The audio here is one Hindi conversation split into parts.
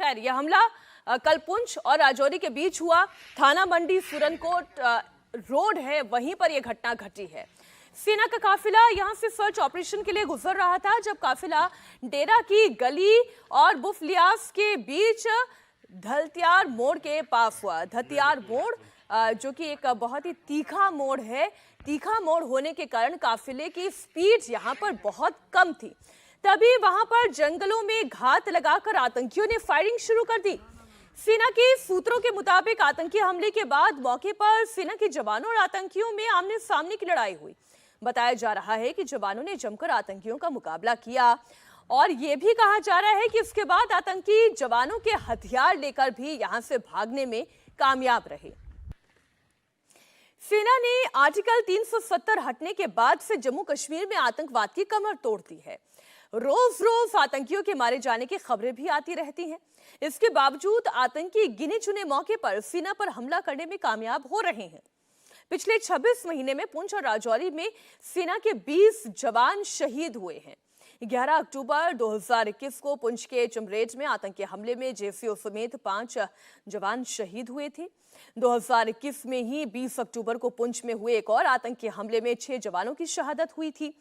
खैर यह हमला कल पुंछ और राजौरी के बीच हुआ। थाना मंडी सुरनकोट रोड है, वहीं पर यह घटना घटी है। सेना का काफिला यहां से सर्च ऑपरेशन के लिए गुजर रहा था जब काफिला डेरा की गली और बुफलियास के बीच धलतियार मोड़ के पास हुआ। धतियार मोड़ जो कि एक बहुत ही तीखा मोड़ है, तीखा मोड़ होने के कारण काफिले की स्पीड यहां पर बहुत कम थी। तभी वहां पर जंगलों में घात लगाकर आतंकियों ने फायरिंग शुरू कर दी। सेना के सूत्रों के मुताबिक आतंकी हमले के बाद मौके पर सेना के जवानों और आतंकियों में आमने सामने की लड़ाई हुई। बताया जा रहा है कि जवानों ने जमकर आतंकियों का मुकाबला किया और यह भी कहा जा रहा है कि इसके बाद आतंकी जवानों के हथियार लेकर भी यहां से भागने में कामयाब रहे। सेना ने आर्टिकल 370 हटने के बाद से जम्मू कश्मीर में आतंकवाद की कमर तोड़ दी है। रोज रोज आतंकियों के मारे जाने की खबरें भी आती रहती हैं। इसके बावजूद आतंकी गिने चुने मौके पर सेना पर हमला करने में कामयाब हो रहे हैं। पिछले 26 महीने में पुंछ और राजौरी में सेना के 20 जवान शहीद हुए हैं। 11 अक्टूबर 2021 को पुंछ के चमरेज में आतंकी हमले में जेसीओ समेत 5 जवान शहीद हुए थे। 2021 में ही 20 अक्टूबर को पुंछ में हुए एक और आतंकी हमले में 6 जवानों की शहादत हुई थी।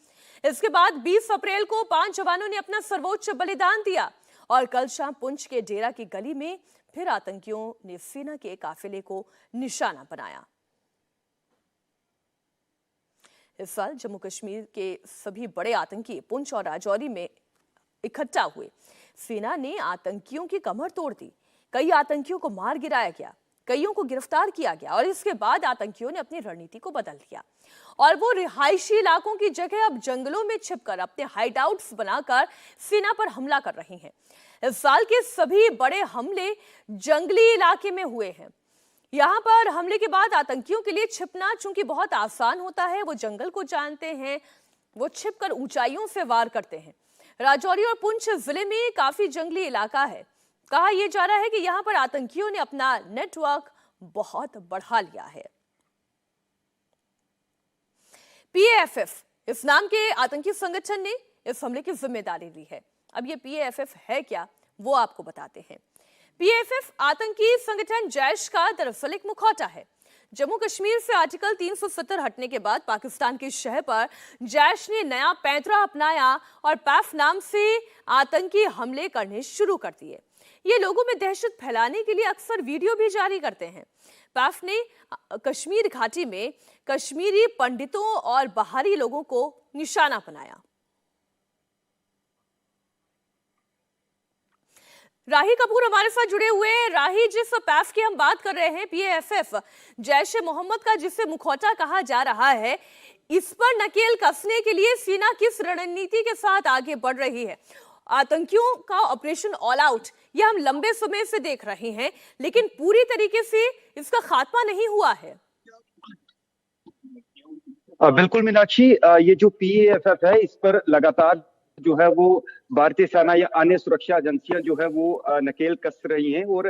इसके बाद 20 अप्रैल को 5 जवानों ने अपना सर्वोच्च बलिदान दिया और कल शाम पुंछ के डेरा की गली में फिर आतंकियों ने सेना के काफिले को निशाना बनाया। इस साल जम्मू कश्मीर के सभी बड़े आतंकी पुंछ और राजौरी में इकट्ठा हुए। सेना ने आतंकियों की कमर तोड़ दी, कई आतंकियों को मार गिराया गया, कईयों को गिरफ्तार किया गया और इसके बाद आतंकियों ने अपनी रणनीति को बदल दिया और वो रिहायशी इलाकों की जगह अब जंगलों में छिपकर अपने हाइडआउट्स बनाकर सेना पर हमला कर रहे हैं। इस साल के सभी बड़े हमले जंगली इलाके में हुए हैं। यहां पर हमले के बाद आतंकियों के लिए छिपना चूंकि बहुत आसान होता है, वो जंगल को जानते हैं, वो छिपकर ऊंचाइयों से वार करते हैं। राजौरी और पुंछ जिले में काफी जंगली इलाका है। कहा यह जा रहा है कि यहां पर आतंकियों ने अपना नेटवर्क बहुत बढ़ा लिया है। पीएएफएफ इस नाम के आतंकी संगठन ने इस हमले की जिम्मेदारी ली है। अब ये पीएएफएफ है क्या, वो आपको बताते हैं। पीएएफएफ आतंकी संगठन जैश का दरअसल एक मुखौटा है। जम्मू कश्मीर से आर्टिकल 370 हटने के बाद पाकिस्तान के शहर पर जैश ने नया पैंतरा अपनाया और पैफ नाम से आतंकी हमले करने शुरू कर दिए। ये लोगों में दहशत फैलाने के लिए अक्सर वीडियो भी जारी करते हैं। पैफ ने कश्मीर घाटी में कश्मीरी पंडितों और बाहरी लोगों को निशाना बनाया। राही कपूर हमारे साथ जुड़े हुए हैं। राही, जिस पैफ की हम बात कर रहे हैं, पीएएफएफ जैश ए मोहम्मद का जिसे मुखौटा कहा जा रहा है, इस पर नकेल कसने के लिए सेना किस रणनीति के साथ आगे बढ़ रही है? आतंकियों का ऑपरेशन ऑल आउट ये हम लंबे समय से देख रहे हैं, लेकिन पूरी तरीके से इसका खात्मा नहीं हुआ है। बिल्कुल मीनाक्षी, ये जो पीएएफएफ है इस पर लगातार जो है वो भारतीय सेना या अन्य सुरक्षा एजेंसियां जो है वो नकेल कस रही हैं। और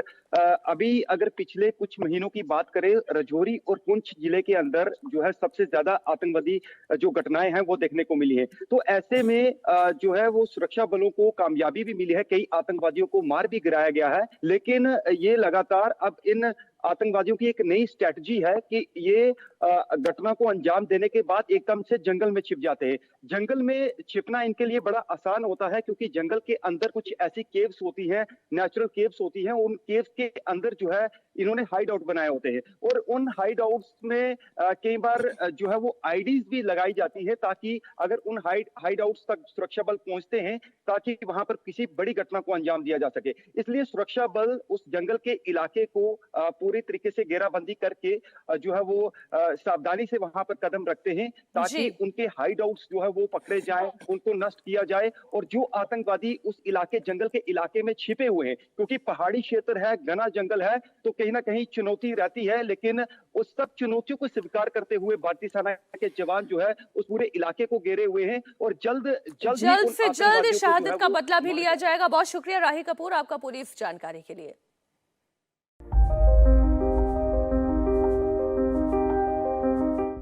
अभी अगर पिछले कुछ महीनों की बात करें, राजौरी और पुंछ जिले के अंदर जो है सबसे ज्यादा आतंकवादी जो घटनाएं हैं वो देखने को मिली है। तो ऐसे में जो है वो सुरक्षा बलों को कामयाबी भी मिली है, कई आतंकवादियों को मार भी गिराया गया है। लेकिन ये लगातार अब इन आतंकवादियों की एक नई स्ट्रैटेजी है कि ये घटना को अंजाम देने के बाद एकदम से जंगल में छिप जाते हैं। जंगल में छिपना इनके लिए बड़ा आसान होता है क्योंकि जंगल के अंदर कुछ ऐसी केव्स होती हैं, नेचुरल केव्स होती हैं। उन केव्स के अंदर जो है इन्होंने हाइड आउट बनाए होते हैं और उन हाइड आउट्स में कई बार जो है वो आईडीज भी लगाई जाती है ताकि अगर उन हाइड आउट्स तक सुरक्षा बल पहुंचते हैं ताकि वहां पर किसी बड़ी घटना को अंजाम दिया जा सके। इसलिए सुरक्षा बल उस जंगल के इलाके को पूरी तरीके से घेराबंदी करके जो है वो सावधानी से वहां पर कदम रखते हैं ताकि उनके हाइड आउट्स जो है वो पकड़े जाए, उनको नष्ट किया जाए। और जो आतंकवादी उस इलाके जंगल के इलाके में छिपे हुए हैं, क्योंकि पहाड़ी क्षेत्र है, घना जंगल है, तो कहीं ना कहीं चुनौती रहती है। लेकिन उस सब चुनौतियों को स्वीकार करते हुए भारतीय सेना के जवान जो है उस पूरे इलाके को घेरे हुए हैं और जल्द से जल्द शहादत का बदला भी लिया जाएगा। बहुत शुक्रिया राही कपूर आपका पूरी इस जानकारी के लिए।